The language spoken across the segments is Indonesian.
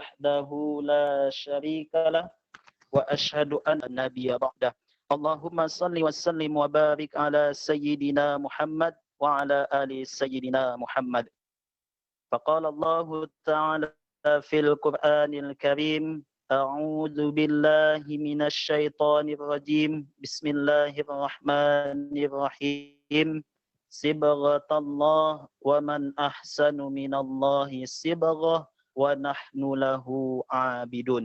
وحده لا شريك له وأشهد أن النبي بعده. اللهم صل وسلم وبارك على سيدنا محمد وعلى آل سيدنا محمد. فقال الله تعالى في القرآن الكريم: أعوذ بالله من الشيطان الرجيم. بسم الله الرحمن الرحيم. صبغة الله ومن أحسن من الله صبغة ونحن له عابدون.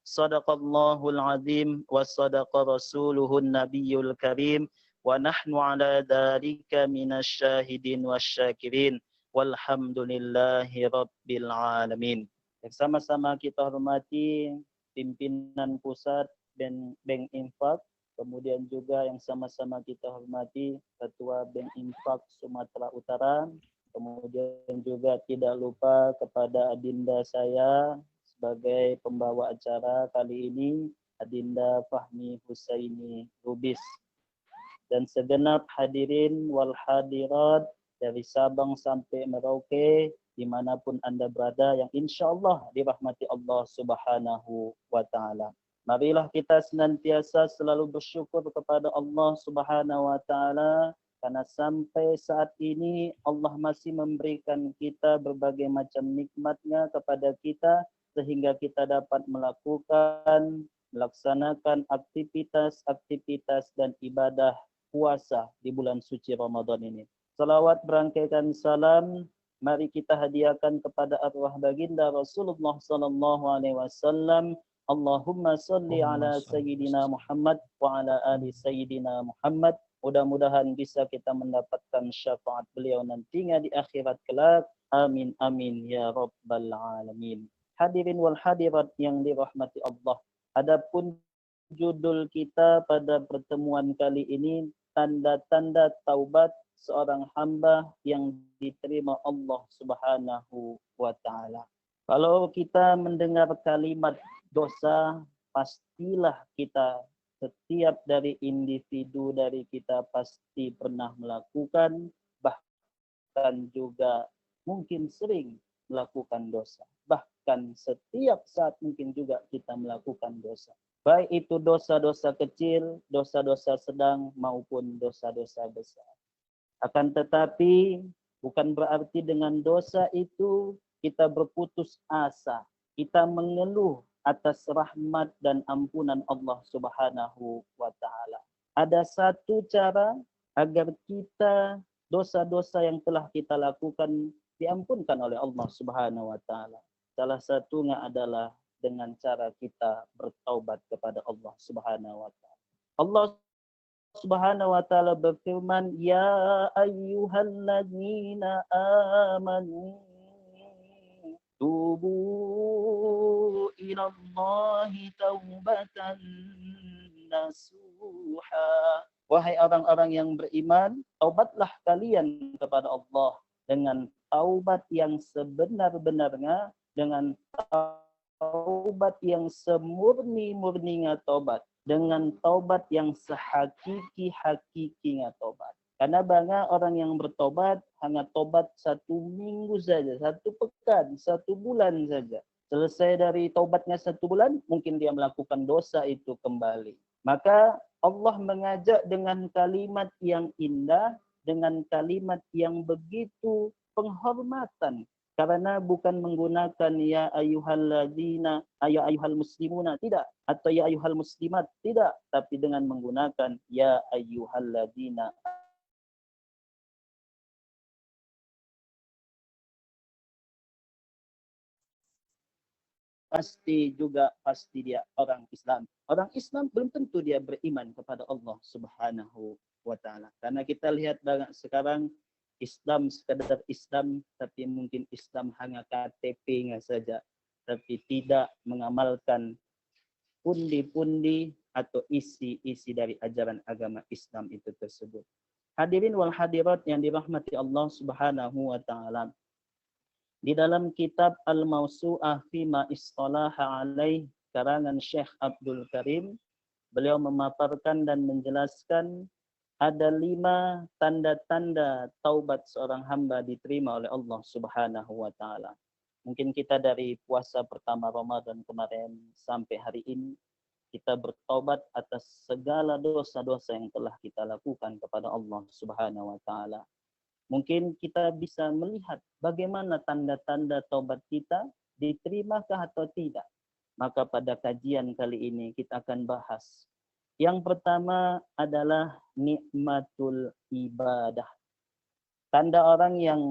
صدق الله العظيم وصدق رسوله النبي الكريم ونحن على ذلك من الشاهدين والشاكرين. Walhamdulillahi Rabbil Alamin. Sama-sama kita hormati pimpinan pusat Bank Infak, kemudian juga yang sama-sama kita hormati Ketua Bank Infak Sumatera Utara, kemudian juga tidak lupa kepada adinda saya sebagai pembawa acara kali ini, Adinda Fahmi Husaini Lubis, dan segenap hadirin wal hadirat dari Sabang sampai Merauke, dimanapun Anda berada, yang insya Allah dirahmati Allah Subhanahu wa Ta'ala. Marilah kita senantiasa selalu bersyukur kepada Allah Subhanahu wa Ta'ala, karena sampai saat ini Allah masih memberikan kita berbagai macam nikmat-Nya kepada kita, sehingga kita dapat melaksanakan aktivitas dan ibadah puasa di bulan suci Ramadan ini. Salawat berangkaikan salam mari kita hadiahkan kepada arwah baginda Rasulullah sallallahu alaihi wasallam. Allahumma salli ala sayyidina Muhammad wa ala ali sayyidina Muhammad. Mudah-mudahan bisa kita mendapatkan syafaat beliau nantinya di akhirat kelak. Amin amin ya rabbal alamin. Hadirin wal hadirat yang dirahmati Allah. Adapun judul kita pada pertemuan kali ini, tanda-tanda taubat seorang hamba yang diterima Allah Subhanahu wa Ta'ala. Kalau kita mendengar kalimat dosa, pastilah kita, setiap dari individu dari kita pasti pernah melakukan, bahkan juga mungkin sering melakukan dosa. Bahkan setiap saat mungkin juga kita melakukan dosa. Baik itu dosa-dosa kecil, dosa-dosa sedang, maupun dosa-dosa besar. Akan tetapi bukan berarti dengan dosa itu kita berputus asa. Kita mengeluh atas rahmat dan ampunan Allah Subhanahu wa Ta'ala. Ada satu cara agar kita dosa-dosa yang telah kita lakukan diampunkan oleh Allah Subhanahu wa Ta'ala. Salah satunya adalah dengan cara kita bertaubat kepada Allah Subhanahu wa Ta'ala. Allah Subhanahu wa Ta'ala berfirman, Ya ayyuhalladzina amanu tubu ilallahi taubatan nasuha. Wahai orang-orang yang beriman, taubatlah kalian kepada Allah dengan taubat yang sebenar-benarnya, dengan taubat yang semurni-murninya taubat, dengan taubat yang sehakiki-hakikinya taubat. Karena banyak orang yang bertobat hanya tobat 1 minggu saja, 1 pekan, 1 bulan saja. Selesai dari taubatnya 1 bulan, mungkin dia melakukan dosa itu kembali. Maka Allah mengajak dengan kalimat yang indah, dengan kalimat yang begitu penghormatan. Karena bukan menggunakan ya ayyuhalladzina, ya ayyuhal muslimuna, tidak. Atau ya ayyuhal muslimat, tidak. Tapi dengan menggunakan ya ayyuhalladzina. Pasti dia orang Islam. Orang Islam belum tentu dia beriman kepada Allah Subhanahu wa Ta'ala. Karena kita lihat banyak sekarang Islam sekadar Islam, tapi mungkin Islam hanya KTP-nya saja, tapi tidak mengamalkan pundi-pundi atau isi-isi dari ajaran agama Islam itu tersebut. Hadirin wal hadirat yang dirahmati Allah Subhanahu wa Ta'ala. Di dalam kitab Al-Mawsu'ah Fima Istalaha Alaih, karangan Syekh Abdul Karim, beliau memaparkan dan menjelaskan ada 5 tanda-tanda taubat seorang hamba diterima oleh Allah Subhanahu wa Ta'ala. Mungkin kita dari puasa pertama Ramadan kemarin sampai hari ini, kita bertobat atas segala dosa-dosa yang telah kita lakukan kepada Allah Subhanahu wa taala. Mungkin kita bisa melihat bagaimana tanda-tanda taubat kita, diterimakah atau tidak. Maka pada kajian kali ini kita akan bahas. Yang pertama adalah nikmatul ibadah. Tanda orang yang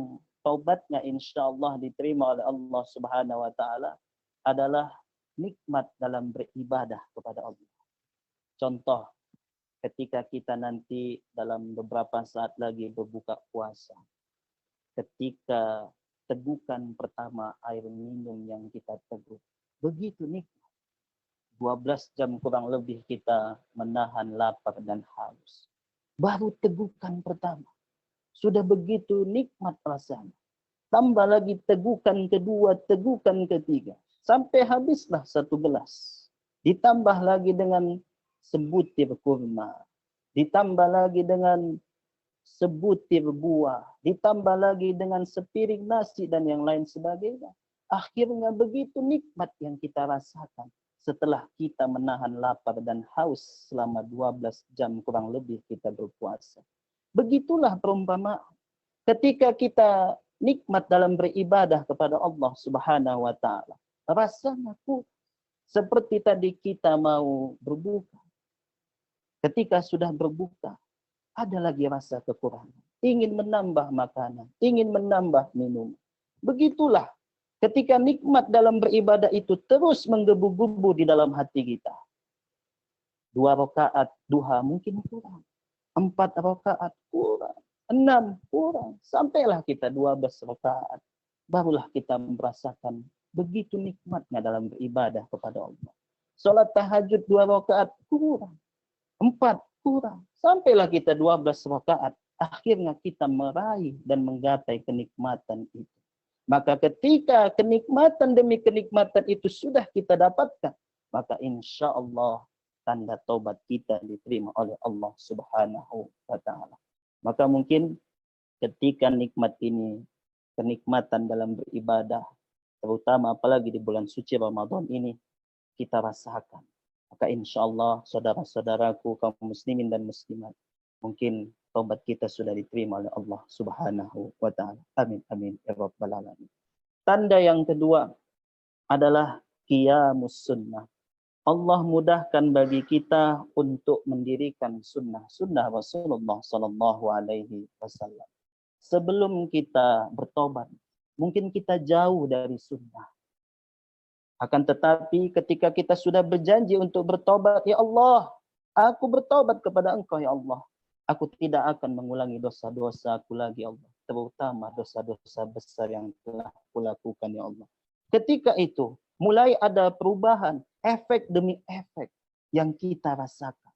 taubatnya insya Allah diterima oleh Allah Subhanahu wa taala adalah nikmat dalam beribadah kepada Allah. Contoh, ketika kita nanti dalam beberapa saat lagi berbuka puasa, ketika tegukan pertama air minum yang kita teguk, begitu nikmat. 12 jam kurang lebih kita menahan lapar dan haus. Baru tegukan pertama. Sudah begitu nikmat rasanya. Tambah lagi tegukan kedua, tegukan ketiga. Sampai habislah 1 gelas. Ditambah lagi dengan sebutir kurma. Ditambah lagi dengan sebutir buah. Ditambah lagi dengan sepiring nasi dan yang lain sebagainya. Akhirnya begitu nikmat yang kita rasakan. Setelah kita menahan lapar dan haus selama 12 jam kurang lebih kita berpuasa. Begitulah perumpamaan. Ketika kita nikmat dalam beribadah kepada Allah Subhanahu wa taala, rasanya pun seperti tadi kita mau berbuka. Ketika sudah berbuka, ada lagi rasa kekurangan. Ingin menambah makanan, ingin menambah minum. Begitulah ketika nikmat dalam beribadah itu terus menggebu-gebu di dalam hati kita. 2 rakaat duha mungkin kurang. 4 rakaat kurang, 6 kurang, sampailah kita 12 rakaat. Barulah kita merasakan begitu nikmatnya dalam beribadah kepada Allah. Salat tahajud 2 rakaat kurang, 4 kurang, sampailah kita 12 rakaat. Akhirnya kita meraih dan menggapai kenikmatan itu. Maka ketika kenikmatan demi kenikmatan itu sudah kita dapatkan, maka insya Allah tanda taubat kita diterima oleh Allah Subhanahu wa taala. Maka mungkin ketika nikmat ini, kenikmatan dalam beribadah, terutama apalagi di bulan suci Ramadan ini, kita rasakan. Maka insya Allah saudara-saudaraku kaum muslimin dan muslimat, mungkin taubat kita sudah diterima oleh Allah Subhanahu wa taala. Amin amin ya rabbal alamin. Tanda yang kedua adalah qiyamus sunnah. Allah mudahkan bagi kita untuk mendirikan sunnah Rasulullah Sallallahu Alaihi Wasallam. Sebelum kita bertobat, mungkin kita jauh dari sunnah. Akan tetapi ketika kita sudah berjanji untuk bertobat, ya Allah, aku bertobat kepada Engkau ya Allah. Aku tidak akan mengulangi dosa-dosa aku lagi ya Allah. Terutama dosa-dosa besar yang telah aku lakukan ya Allah. Ketika itu, mulai ada perubahan, efek demi efek yang kita rasakan.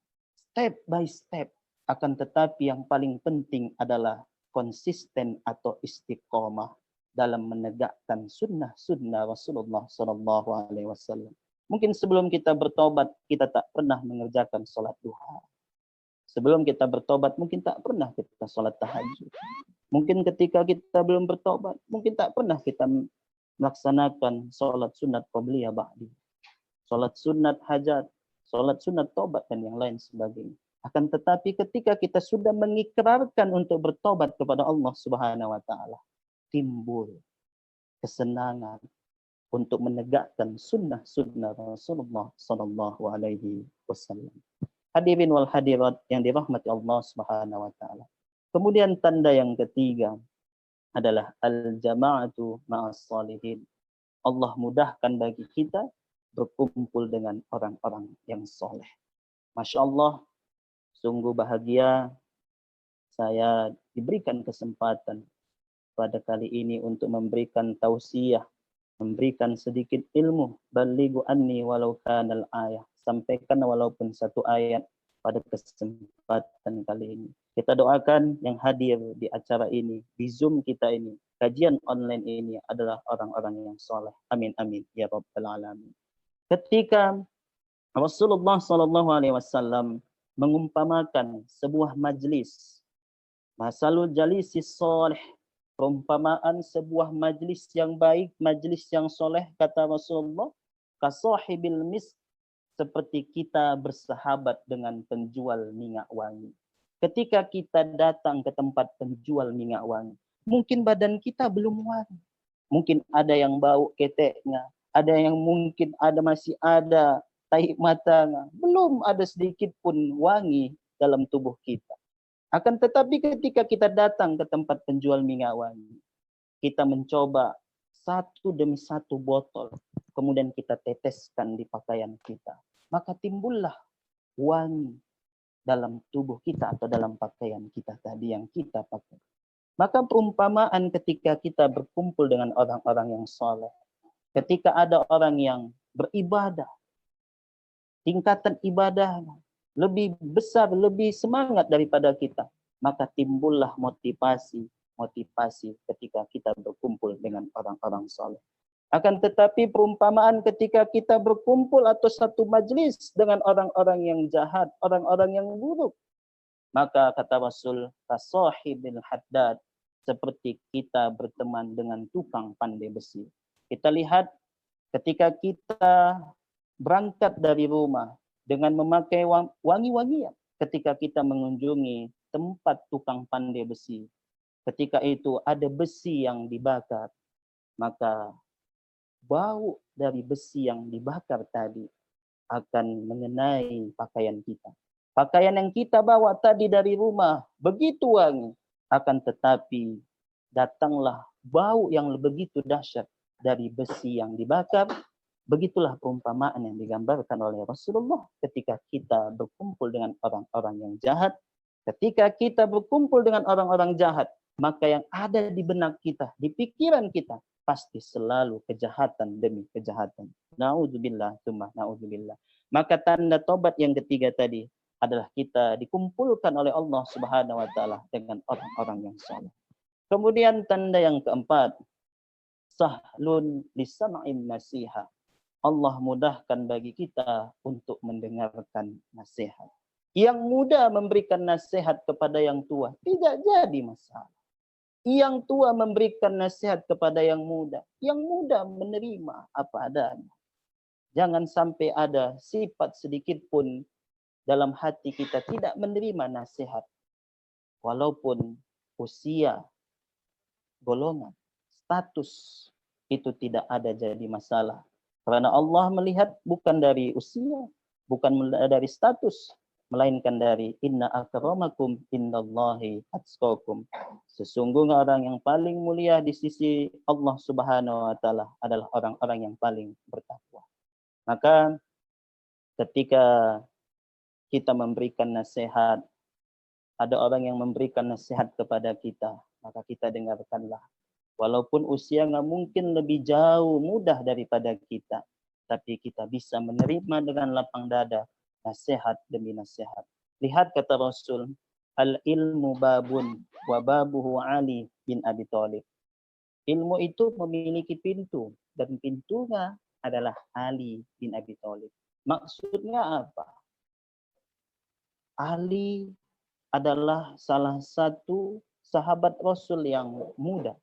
Step by step. Akan tetapi yang paling penting adalah konsisten atau istiqomah dalam menegakkan sunnah Rasulullah SAW. Mungkin sebelum kita bertobat, kita tak pernah mengerjakan sholat duha. Sebelum kita bertobat, mungkin tak pernah kita sholat tahajud. Mungkin ketika kita belum bertobat, mungkin tak pernah kita melaksanakan sholat sunat qabliyah ba'di, sholat sunat hajat, sholat sunat tobat dan yang lain sebagainya. Akan tetapi ketika kita sudah mengikrarkan untuk bertobat kepada Allah Subhanahu wa taala, timbul kesenangan untuk menegakkan sunnah Rasulullah sallallahu alaihi wasallam. Hadirin wal hadirat yang dirahmati Allah Subhanahu wa taala. Kemudian tanda yang ketiga adalah al-jama'atu ma'as salihin. Allah mudahkan bagi kita berkumpul dengan orang-orang yang soleh. Masya Allah, sungguh bahagia saya diberikan kesempatan pada kali ini untuk memberikan tausiah, memberikan sedikit ilmu. Balighu anni walau kanal ayah. Sampaikan walaupun 1 ayat pada kesempatan kali ini. Kita doakan yang hadir di acara ini, di Zoom kita ini, kajian online ini adalah orang-orang yang soleh. Amin amin ya rabbal alamin. Ketika Rasulullah SAW mengumpamakan sebuah majlis, masalul jalisis soleh Perumpamaan sebuah majlis yang baik, majlis yang soleh, kata Rasulullah, kasahibil misk, seperti kita bersahabat dengan penjual minyak wangi. Ketika kita datang ke tempat penjual minyak wangi, mungkin badan kita belum wangi. Mungkin ada yang bau keteknya, ada yang mungkin masih ada tahi matanya, belum ada sedikit pun wangi dalam tubuh kita. Akan tetapi ketika kita datang ke tempat penjual minyak wangi, kita mencoba satu demi satu botol, kemudian kita teteskan di pakaian kita, maka timbullah wangi dalam tubuh kita atau dalam pakaian kita tadi yang kita pakai. Maka perumpamaan ketika kita berkumpul dengan orang-orang yang soleh, ketika ada orang yang beribadah, tingkatan ibadahnya lebih besar, lebih semangat daripada kita, maka timbullah motivasi ketika kita berkumpul dengan orang-orang soleh. Akan tetapi perumpamaan ketika kita berkumpul atau satu majlis dengan orang-orang yang jahat, orang-orang yang buruk, maka kata Rasul, kasahibil haddad, seperti kita berteman dengan tukang pandai besi. Kita lihat ketika kita berangkat dari rumah dengan memakai wangi-wangian, ketika kita mengunjungi tempat tukang pandai besi, ketika itu ada besi yang dibakar, maka bau dari besi yang dibakar tadi akan mengenai pakaian kita. Pakaian yang kita bawa tadi dari rumah begitu wangi, akan tetapi datanglah bau yang begitu dahsyat dari besi yang dibakar. Begitulah perumpamaan yang digambarkan oleh Rasulullah ketika kita berkumpul dengan orang-orang yang jahat. Ketika kita berkumpul dengan orang-orang jahat, maka yang ada di benak kita, di pikiran kita, pasti selalu kejahatan demi kejahatan. Na'udzubillah, tsumma na'udzubillah. Maka tanda tobat yang ketiga tadi adalah kita dikumpulkan oleh Allah Subhanahu wa taala dengan orang-orang yang saleh. Kemudian tanda yang keempat, sahlun lisam'in nasiha. Allah mudahkan bagi kita untuk mendengarkan nasihat. Yang muda memberikan nasihat kepada yang tua tidak jadi masalah. Yang tua memberikan nasihat kepada yang muda menerima apa adanya. Jangan sampai ada sifat sedikit pun dalam hati kita tidak menerima nasihat. Walaupun usia, golongan, status itu tidak ada jadi masalah. Karena Allah melihat bukan dari usia, bukan dari status, melainkan dari inna akramakum indallahi atqakum. Sesungguhnya orang yang paling mulia di sisi Allah Subhanahu wa taala adalah orang-orang yang paling bertakwa. Maka ketika kita memberikan nasihat, ada orang yang memberikan nasihat kepada kita, maka kita dengarkanlah. Walaupun usia nggak mungkin lebih jauh mudah daripada kita, tapi kita bisa menerima dengan lapang dada nasihat demi nasihat. Lihat kata Rasul, al-ilmu babun wa babuhu Ali bin Abi Thalib. Ilmu itu memiliki pintu dan pintunya adalah Ali bin Abi Thalib. Maksudnya apa? Ali adalah salah satu sahabat Rasul yang muda.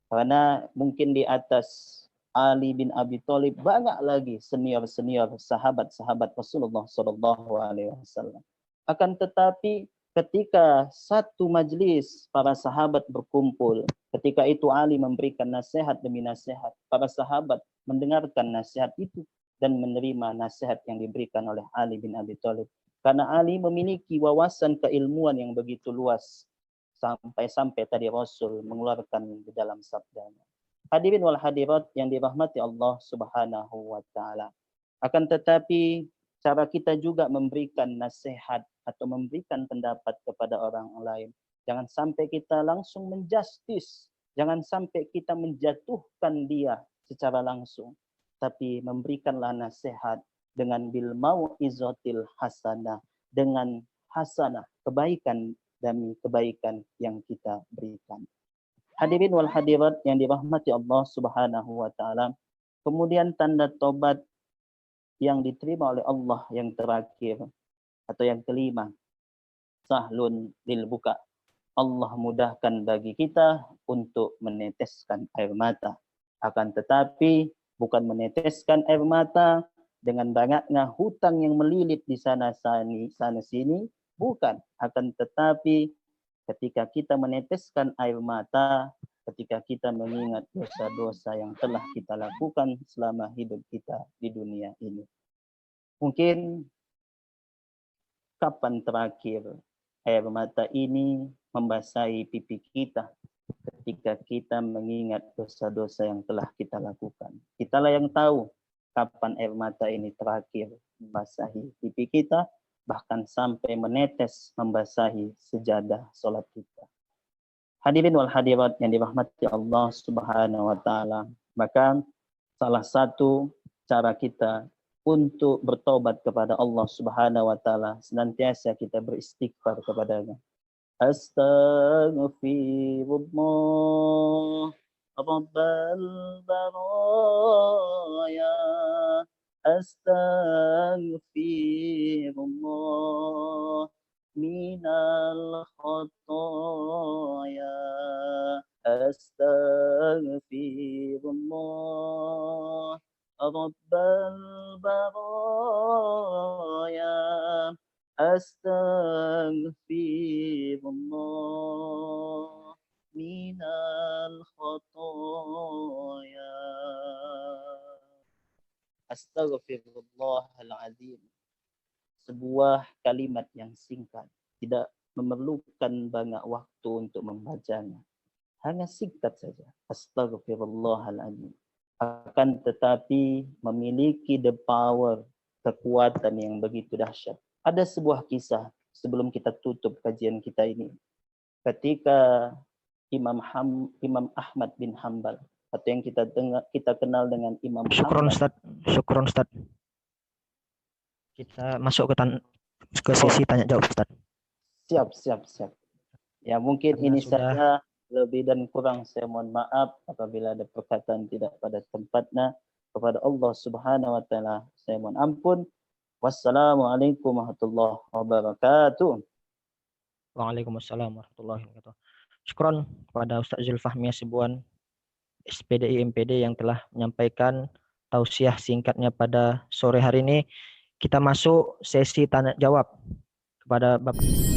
Karena mungkin di atas Ali bin Abi Thalib banyak lagi senior-senior sahabat-sahabat Rasulullah SAW. Akan tetapi ketika satu majlis para sahabat berkumpul, ketika itu Ali memberikan nasihat demi nasihat, para sahabat mendengarkan nasihat itu dan menerima nasihat yang diberikan oleh Ali bin Abi Thalib. Karena Ali memiliki wawasan keilmuan yang begitu luas. Sampai-sampai tadi Rasul mengeluarkan di dalam sabdanya. Hadirin wal hadirat yang dirahmati Allah Subhanahu wa taala. Akan tetapi cara kita juga memberikan nasihat atau memberikan pendapat kepada orang lain. Jangan sampai kita langsung menjustis, jangan sampai kita menjatuhkan dia secara langsung, tapi memberikanlah nasihat dengan bil mau'izatil hasanah, dengan hasanah, kebaikan demi kebaikan yang kita berikan. Hadirin wal hadirat yang dirahmati Allah Subhanahu wa taala. Kemudian tanda tobat yang diterima oleh Allah yang terakhir atau yang kelima, sahlun lil buka. Allah mudahkan bagi kita untuk meneteskan air mata. Akan tetapi bukan meneteskan air mata dengan banyaknya hutang yang melilit di sana sini, bukan. Akan tetapi ketika kita meneteskan air mata, ketika kita mengingat dosa-dosa yang telah kita lakukan selama hidup kita di dunia ini. Mungkin kapan terakhir air mata ini membasahi pipi kita ketika kita mengingat dosa-dosa yang telah kita lakukan. Kitalah yang tahu kapan air mata ini terakhir membasahi pipi kita, bahkan sampai menetes membasahi sejadah sholat kita. Hadirin wal hadirat yang dirahmati Allah Subhanahu wa taala, maka salah satu cara kita untuk bertobat kepada Allah Subhanahu wa taala senantiasa kita beristighfar kepadanya. Astaghfirullah Rabbal baraya, astaghfirullah minal khataya, astaghfirullah Rabbal baraya, astaghfirullah minal khataya. Astaghfirullahaladzim. Sebuah kalimat yang singkat, tidak memerlukan banyak waktu untuk membacanya. Hanya singkat saja. Astaghfirullahaladzim. Akan tetapi memiliki the power, kekuatan yang begitu dahsyat. Ada sebuah kisah sebelum kita tutup kajian kita ini. Ketika Imam Ahmad bin Hanbal, atau yang kita kenal dengan Imam Syukron Ahmad. Syukron Ustaz. Kita masuk ke sesi tanya jawab Ustaz. Siap. Ya mungkin Karena ini sudah... saja, lebih dan kurang saya mohon maaf apabila ada perkataan tidak pada tempatnya. Kepada Allah Subhanahu wa taala saya mohon ampun. Wassalamualaikum warahmatullahi wabarakatuh. Waalaikumsalam warahmatullahi wabarakatuh. Syukron kepada Ustaz Zulfahmi Hasibuan, SPDI MPD yang telah menyampaikan tausiah singkatnya pada sore hari ini. Kita masuk sesi tanya jawab kepada Bapak.